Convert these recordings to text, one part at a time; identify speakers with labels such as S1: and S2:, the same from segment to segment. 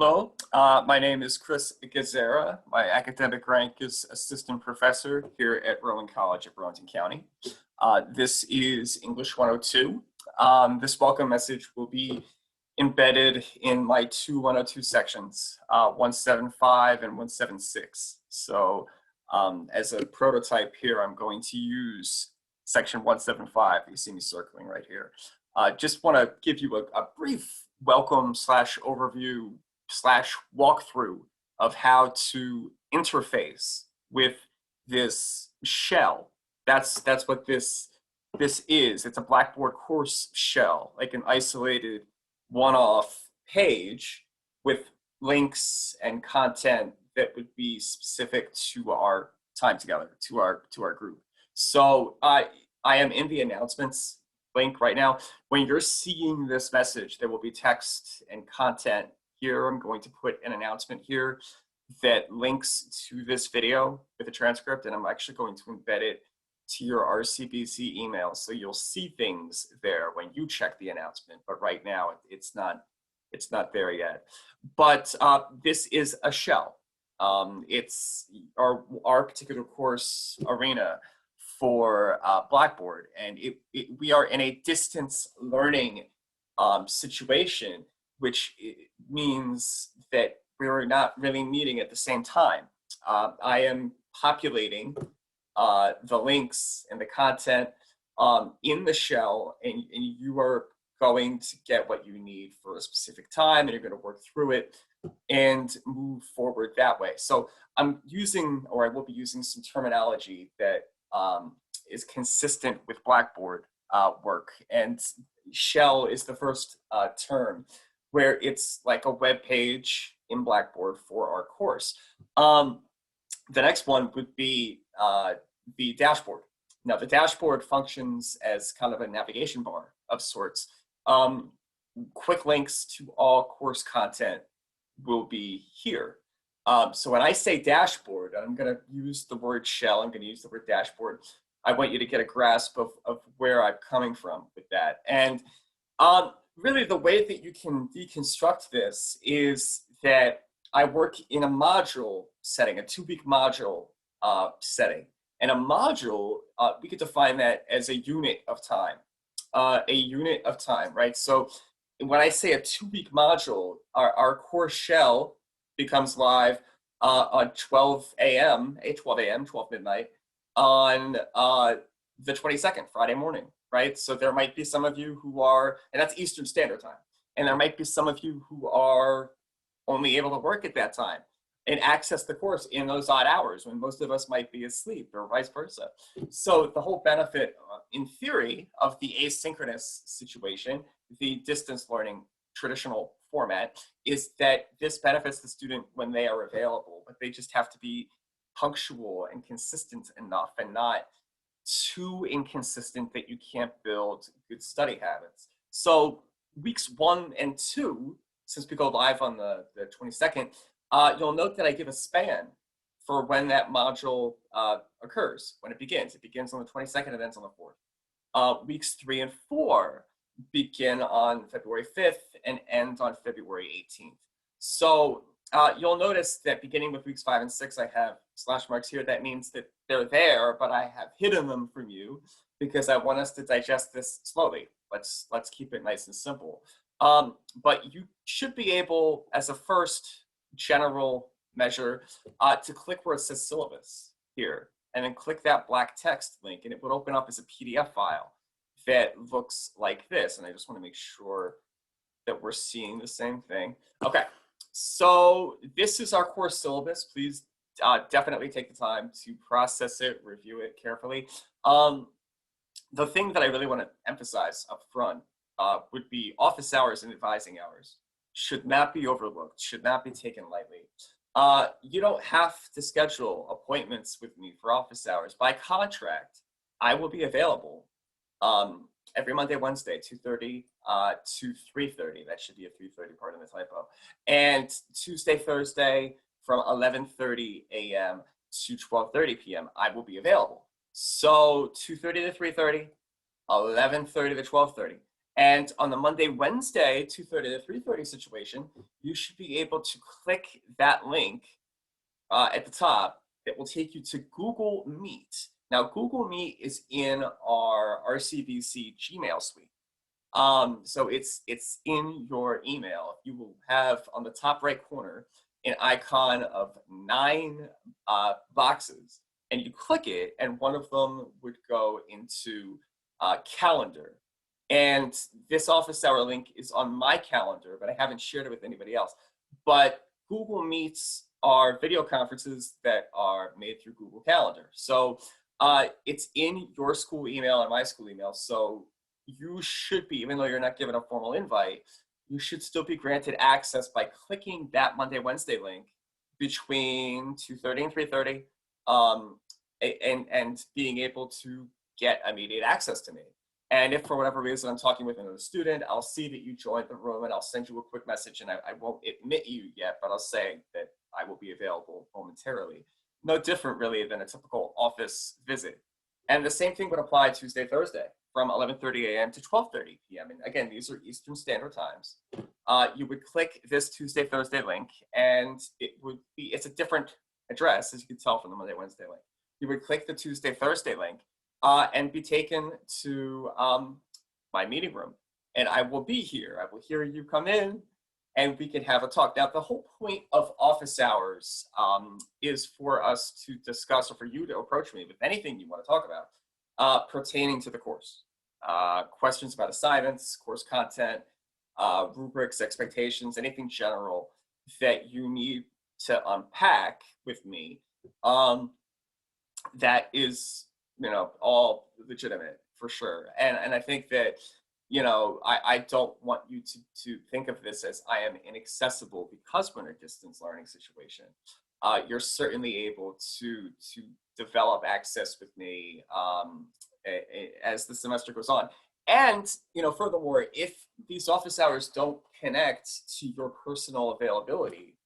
S1: Hello, my name is Chris Gazzara. My academic rank is assistant professor here at Rowan College of Burlington County. This is English 102. This welcome message will be embedded in my two 102 sections, 175 and 176. So as a prototype here, I'm going to use section 175. You see me circling right here. Just want to give you a brief welcome slash overview slash walkthrough of how to interface with this shell. That's what this is. It's a Blackboard course shell, like an isolated one-off page with links and content that would be specific to our time together, to our group. So I am in the announcements link right now. When you're seeing this message, there will be text and content here. I'm going to put an announcement here that links to this video with a transcript, and I'm actually going to embed it to your RCBC email. So you'll see things there when you check the announcement, but right now it's not there yet. But this is a shell. It's our particular course arena for Blackboard, and we are in a distance learning situation, which means that we're not really meeting at the same time. I am populating the links and the content in the shell, and you are going to get what you need for a specific time, and you're going to work through it and move forward that way. So I'm using, or I will be using, some terminology that is consistent with Blackboard work, and shell is the first term, where it's like a web page in Blackboard for our course. The next one would be the dashboard. Now, the dashboard functions as kind of a navigation bar of sorts. Quick links to all course content will be here. So when I say dashboard, I'm going to use the word shell, I'm going to use the word dashboard. I want you to get a grasp of where I'm coming from with that. And really, the way that you can deconstruct this is that I work in a module setting, a 2-week module setting. And a module, we could define that as a unit of time. Right? So when I say a 2-week module, our core shell becomes live on 12 a.m., 12 midnight, on the 22nd, Friday morning. Right? So there might be some of you who are, and that's Eastern Standard Time, and there might be some of you who are only able to work at that time and access the course in those odd hours when most of us might be asleep, or vice versa. So the whole benefit, in theory, of the asynchronous situation, the distance learning traditional format, is that this benefits the student when they are available, but they just have to be punctual and consistent enough, and not too inconsistent that you can't build good study habits. So weeks 1 and 2, since we go live on the 22nd, you'll note that I give a span for when that module occurs, when it begins. It begins on the 22nd and ends on the 4th. Weeks 3 and 4 begin on February 5th and end on February 18th. So you'll notice that beginning with weeks 5 and 6, I have slash marks here. That means that they're there, but I have hidden them from you because I want us to digest this slowly. Let's keep it nice and simple. But you should be able, as a first general measure, to click where it says syllabus here, and then click that black text link, and it would open up as a PDF file that looks like this. And I just want to make sure that we're seeing the same thing. Okay. So this is our course syllabus. Please definitely take the time to process it, review it carefully. The thing that I really want to emphasize up front would be office hours and advising hours should not be overlooked, should not be taken lightly. You don't have to schedule appointments with me for office hours. By contract, I will be available every Monday, Wednesday, 2:30 to 3:30. That should be a 3:30, pardon the typo. And Tuesday, Thursday from 11:30 a.m. to 12:30 p.m. I will be available. So 2:30 to 3:30, 11:30 to 12:30. And on the Monday, Wednesday, 2:30 to 3:30 situation, you should be able to click that link at the top that will take you to Google Meet. Now, Google Meet is in our RCVC Gmail suite. So it's in your email. You will have on the top right corner an icon of 9 boxes, and you click it, and one of them would go into calendar. And this office hour link is on my calendar, but I haven't shared it with anybody else. But Google Meets are video conferences that are made through Google Calendar. So it's in your school email and my school email. So you should be, even though you're not given a formal invite, you should still be granted access by clicking that Monday, Wednesday link between 2:30 and 3:30, and being able to get immediate access to me. And if for whatever reason I'm talking with another student, I'll see that you joined the room and I'll send you a quick message, and I won't admit you yet, but I'll say that I will be available momentarily. No different really than a typical office visit. And the same thing would apply Tuesday, Thursday from 11:30 a.m. to 12:30 p.m. And again, these are Eastern Standard Times. You would click this Tuesday, Thursday link, and it's a different address, as you can tell from the Monday, Wednesday link. You would click the Tuesday, Thursday link and be taken to my meeting room. And I will be here. I will hear you come in, and we can have a talk. Now, the whole point of office hours is for us to discuss, or for you to approach me with anything you want to talk about pertaining to the course. Questions about assignments, course content, rubrics, expectations, anything general that you need to unpack with me, that is, all legitimate for sure. And I think that, I don't want you to think of this as I am inaccessible because we're in a distance learning situation. You're certainly able to develop access with me as the semester goes on. And, furthermore, if these office hours don't connect to your personal availability,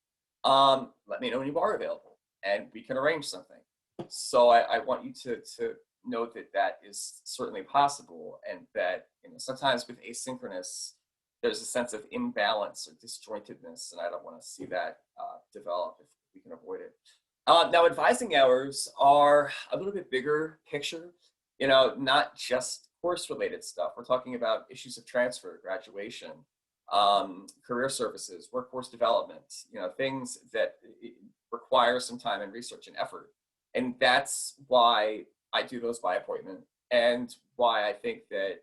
S1: let me know when you are available and we can arrange something. So I want you to know that that is certainly possible, and that, sometimes with asynchronous, there's a sense of imbalance or disjointedness, and I don't want to see that develop if we can avoid it. Now, advising hours are a little bit bigger picture, not just course-related stuff. We're talking about issues of transfer, graduation, career services, workforce development, things that require some time and research and effort. And that's why I do those by appointment, and why I think that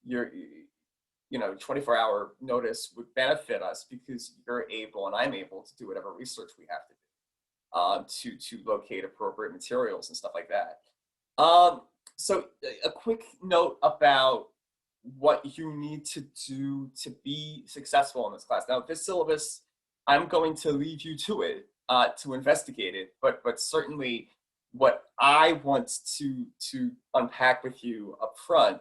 S1: your 24-hour notice would benefit us, because you're able and I'm able to do whatever research we have to do to locate appropriate materials and stuff like that. So a quick note about what you need to do to be successful in this class. Now, this syllabus, I'm going to leave you to it, to investigate it, but certainly what I want to unpack with you up front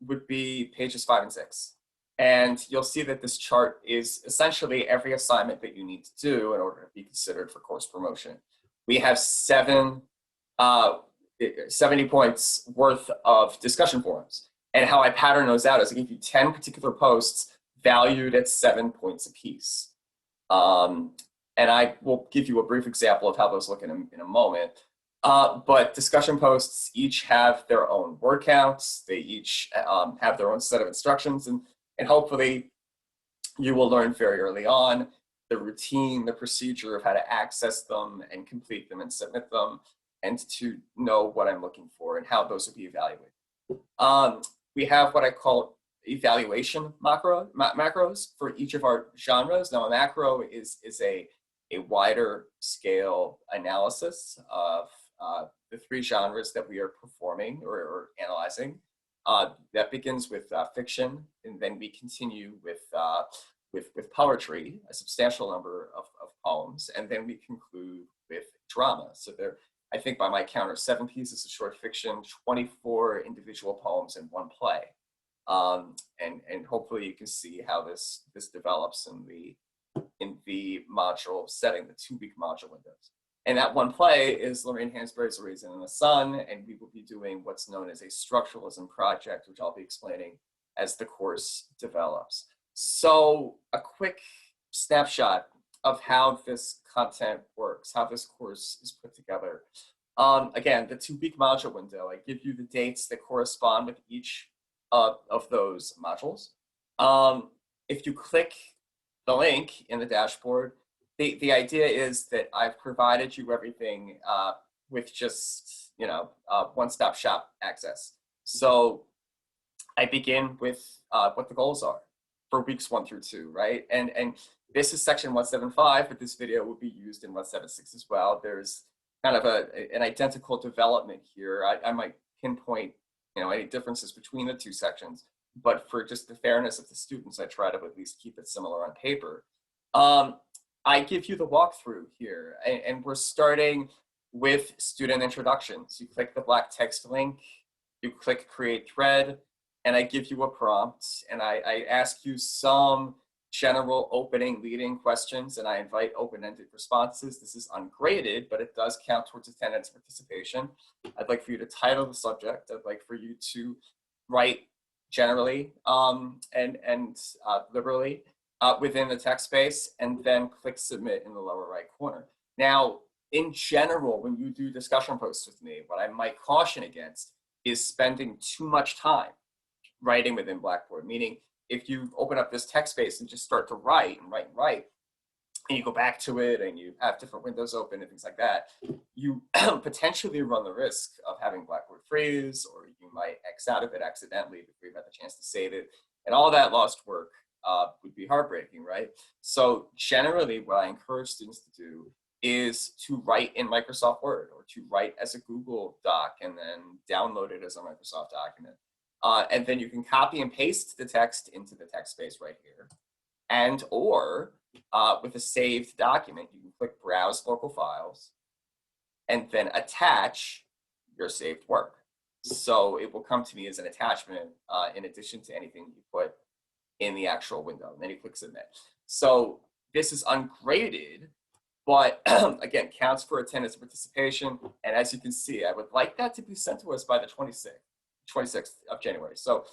S1: would be pages 5 and 6. And you'll see that this chart is essentially every assignment that you need to do in order to be considered for course promotion. We have 70 points worth of discussion forums. And how I pattern those out is I give you 10 particular posts valued at 7 points apiece. And I will give you a brief example of how those look in a moment. But discussion posts each have their own word counts. They each have their own set of instructions. And hopefully you will learn very early on the routine, the procedure of how to access them and complete them and submit them, and to know what I'm looking for and how those will be evaluated. We have what I call evaluation macros for each of our genres. Now, a macro is a wider scale analysis of the 3 genres that we are performing or analyzing. That begins with fiction, and then we continue with poetry, a substantial number of poems, and then we conclude with drama. So there, I think by my count, are 7 pieces of short fiction, 24 individual poems, and 1 play. And hopefully you can see how this develops in the module setting, the 2-week module windows. And that 1 play is Lorraine Hansberry's A Raisin in the Sun, and we will be doing what's known as a structuralism project, which I'll be explaining as the course develops. So a quick snapshot of how this content works, how this course is put together. Again, the 2-week module window, I give you the dates that correspond with each of those modules. If you click the link in the dashboard, the idea is that I've provided you everything with just, one-stop shop access. So I begin with what the goals are for weeks 1 through 2, right? And this is section 175, but this video will be used in 176 as well. There's kind of an identical development here. I might pinpoint, any differences between the 2 sections, but for just the fairness of the students, I try to at least keep it similar on paper. I give you the walkthrough here, and we're starting with student introductions. You click the black text link, you click create thread, and I give you a prompt, and I ask you some general opening leading questions, and I invite open-ended responses. This is ungraded, but it does count towards attendance participation. I'd like for you to title the subject. I'd like for you to write generally and liberally within the text space, and then click submit in the lower right corner. Now, in general, when you do discussion posts with me, what I might caution against is spending too much time writing within Blackboard, meaning if you open up this text space and just start to write and write and write, and you go back to it and you have different windows open and things like that, you potentially run the risk of having Blackboard freeze, or you might X out of it accidentally before you've had the chance to save it. And all that lost work would be heartbreaking, right? So generally what I encourage students to do is to write in Microsoft Word, or to write as a Google Doc and then download it as a Microsoft document. And then you can copy and paste the text into the text space right here. And or with a saved document, you can click Browse Local Files and then attach your saved work. So it will come to me as an attachment in addition to anything you put in the actual window. And then you click Submit. So this is ungraded, but again, counts for attendance and participation. And as you can see, I would like that to be sent to us by the 26th of January. So,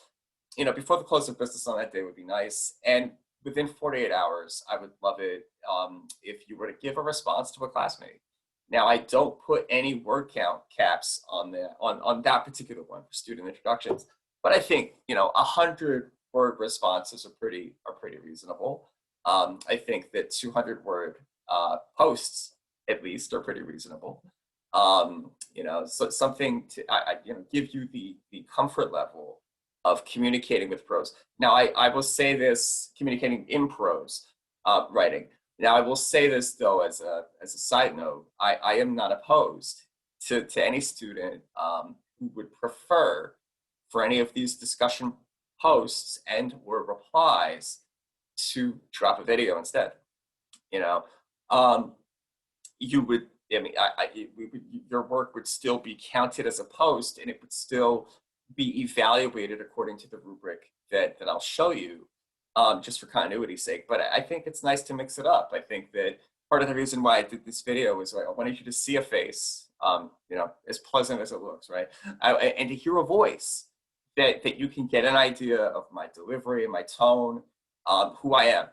S1: before the close of business on that day would be nice. And within 48 hours, I would love it if you were to give a response to a classmate. Now, I don't put any word count caps on that particular one for student introductions, but I think 100-word responses are pretty reasonable. I think that 200-word posts at least are pretty reasonable. So something to give you the comfort level of communicating with pros. Now, I will say this, communicating in prose writing. Now, I will say this though, as a side note, I am not opposed to any student who would prefer for any of these discussion posts and or replies to drop a video instead. You would, your work would still be counted as a post, and it would still be evaluated according to the rubric that I'll show you, just for continuity's sake. But I think it's nice to mix it up. I think that part of the reason why I did this video is I wanted you to see a face, as pleasant as it looks, right? And to hear a voice that you can get an idea of my delivery and my tone, who I am,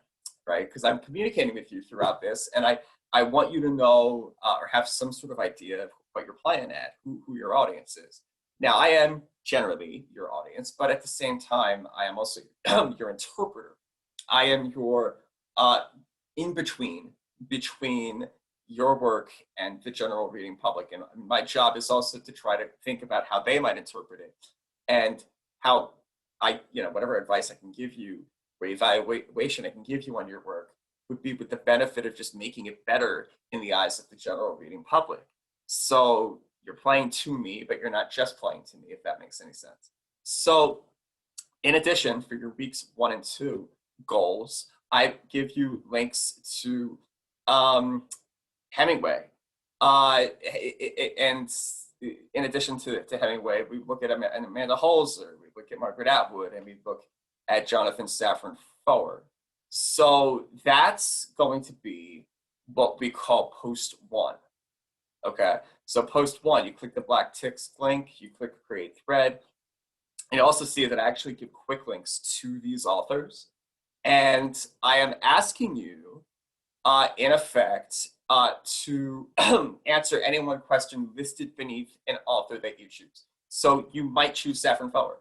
S1: right? Because I'm communicating with you throughout this, and I want you to know or have some sort of idea of what you're playing at, who your audience is. Now, I am generally your audience, but at the same time, I am also your interpreter. I am your in-between between your work and the general reading public. And my job is also to try to think about how they might interpret it, and how whatever advice I can give you or evaluation I can give you on your work would be with the benefit of just making it better in the eyes of the general reading public. So you're playing to me, but you're not just playing to me, if that makes any sense. So in addition, for your weeks 1 and 2 goals, I give you links to Hemingway. And in addition to Hemingway, we look at Amanda Holzer, we look at Margaret Atwood, and we look at Jonathan Safran Foer. So that's going to be what we call post 1. Okay, so post 1, you click the black text link, you click create thread, And you also see that I actually give quick links to these authors. And I am asking you, in effect, to answer any one question listed beneath an author that you choose. So you might choose Saffron Foer,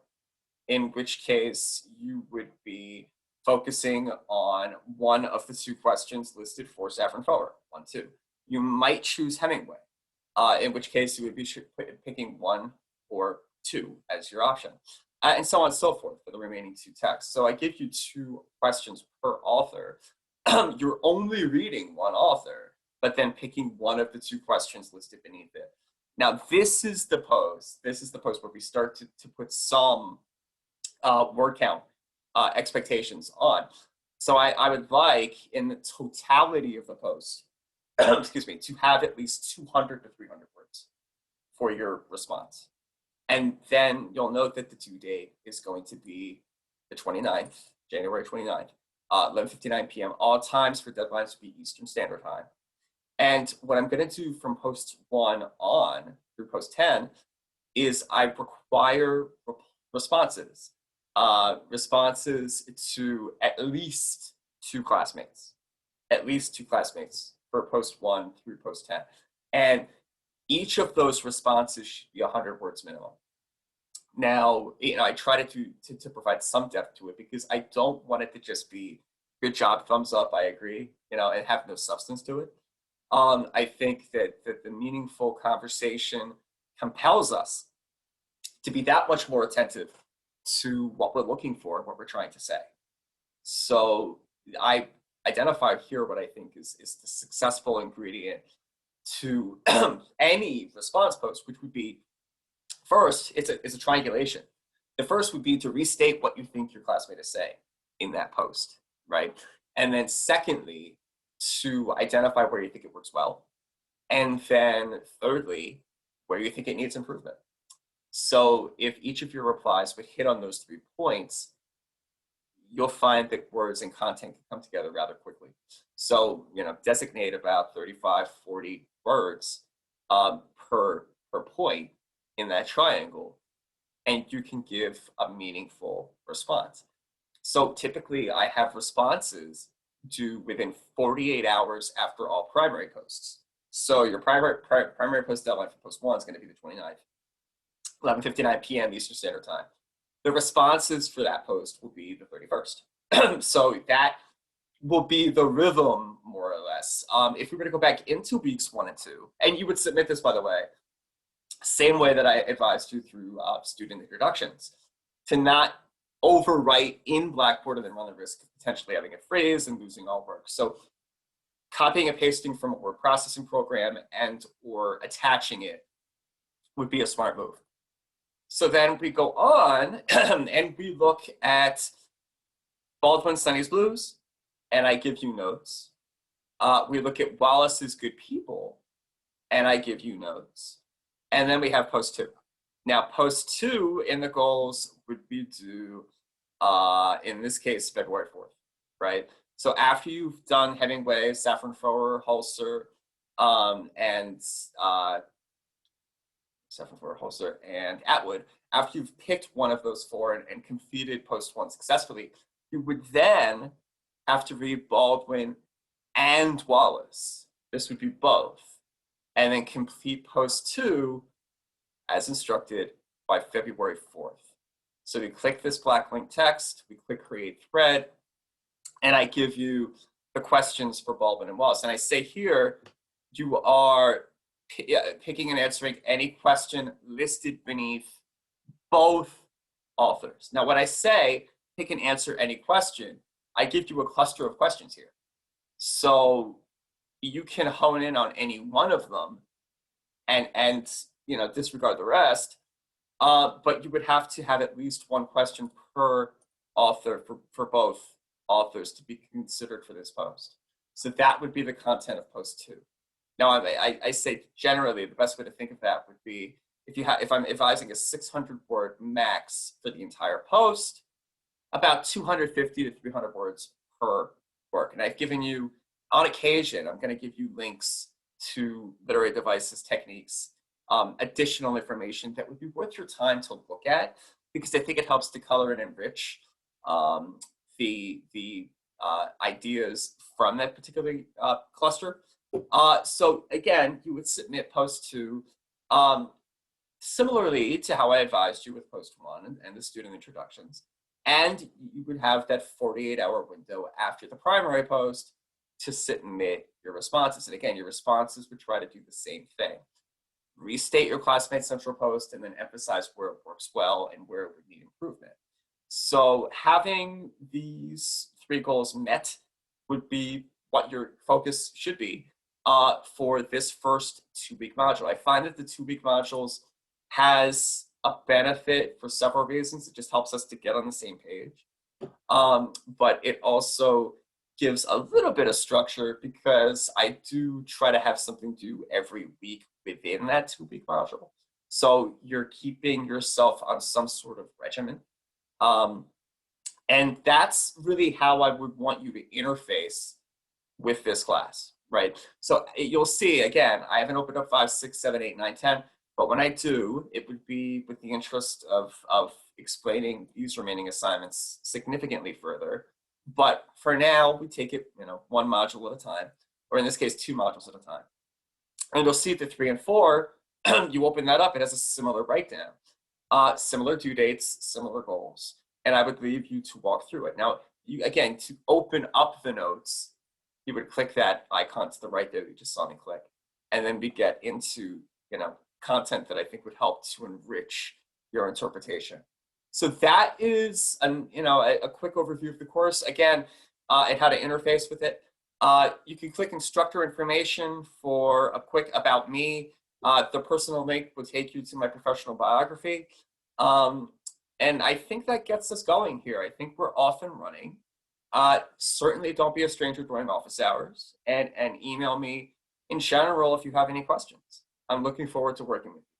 S1: in which case you would be focusing on one of the two questions listed for Saffron Foer, 1, 2. You might choose Hemingway, in which case you would be picking 1 or 2 as your option, and so on and so forth for the remaining 2 texts. So I give you 2 questions per author. You're only reading 1 author, but then picking 1 of the 2 questions listed beneath it. Now, this is the post. This is the post where we start to put some word count expectations on. So I would like, in the totality of the post, excuse me, to have at least 200 to 300 words for your response. And then you'll note that the due date is going to be the 29th, January 29th, 11:59 p.m. All times for deadlines to be Eastern Standard Time. And what I'm going to do from post 1 on through post 10 is I require responses. Responses to at least 2 classmates. At least 2 classmates for post 1 through post 10. And each of those responses should be 100 words minimum. Now, I try to provide some depth to it because I don't want it to just be good job, thumbs up, I agree, and have no substance to it. I think that the meaningful conversation compels us to be that much more attentive to what we're looking for and what we're trying to say. So I identified here what I think is the successful ingredient to any response post, which would be, first, it's a triangulation. The first would be to restate what you think your classmate is saying in that post, right? And then secondly, to identify where you think it works well. And then thirdly, where you think it needs improvement. So if each of your replies would hit on those 3 points, you'll find that words and content can come together rather quickly. So, designate about 35, 40 words per point in that triangle, and you can give a meaningful response. So typically I have responses due within 48 hours after all primary posts. So your primary post deadline for post 1 is going to be the 29th, 11:59 p.m. Eastern Standard Time. The responses for that post will be the 31st. So that will be the rhythm, more or less. If we were to go back into weeks 1 and 2, and you would submit this, by the way, same way that I advised you through student introductions, to not overwrite in Blackboard and then run the risk of potentially having a phrase and losing all work. So copying and pasting from a word processing program and or attaching it would be a smart move. So then we go on and we look at Baldwin Sunny's Blues, and I give you notes. We look at Wallace's Good People, and I give you notes. And then we have post 2. Now, post 2 in the goals would be due, in this case, February 4th, right? So after you've done Hemingway, Saffron Foer, Hulser, and Saffron Foer, Hulser, and Atwood, after you've picked one of those 4 and completed post 1 successfully, you would then have to read Baldwin and Wallace. This would be both. And then complete post 2 as instructed by February 4th. So we click this black link text, we click create thread, and I give you the questions for Baldwin and Wallace. And I say here, you are picking and answering any question listed beneath both authors. Now, when I say pick and answer any question, I give you a cluster of questions here. So you can hone in on any one of them and disregard the rest, but you would have to have at least one question per author for both authors to be considered for this post. So that would be the content of post 2. Now, I say generally the best way to think of that would be if I'm advising a 600-word max for the entire post, about 250 to 300 words per work. And I've given you, on occasion, I'm going to give you links to literary devices, techniques, additional information that would be worth your time to look at. because I think it helps to color and enrich um, the ideas from that particular cluster. So again, you would submit post 2 um, similarly to how I advised you with post 1 and the student introductions. And you would have that 48-hour window after the primary post to submit your responses. And again, your responses would try to do the same thing. Restate your classmate central post and then emphasize where it works well and where it would need improvement. So having these 3 goals met would be what your focus should be for this first 2-week module. I find that the 2-week modules has a benefit for several reasons. It just helps us to get on the same page. But it also gives a little bit of structure because I do try to have something due every week within that 2-week module. So you're keeping yourself on some sort of regimen. And that's really how I would want you to interface with this class, right? So you'll see, again, I haven't opened up 5, 6, 7, 8, 9, 10, but when I do, it would be with the interest of explaining these remaining assignments significantly further. But for now, we take it, 1 module at a time, or in this case, 2 modules at a time. And you'll see the 3 and 4, you open that up, it has a similar breakdown. Similar due dates, similar goals. And I would leave you to walk through it. Now, again, to open up the notes, you would click that icon to the right there you just saw me click. And then we get into, content that I think would help to enrich your interpretation. So that is a quick overview of the course. Again, and how to interface with it. You can click instructor information for a quick about me. The personal link will take you to my professional biography. And I think that gets us going here. I think we're off and running. Certainly don't be a stranger during office hours and email me in general if you have any questions. I'm looking forward to working with you.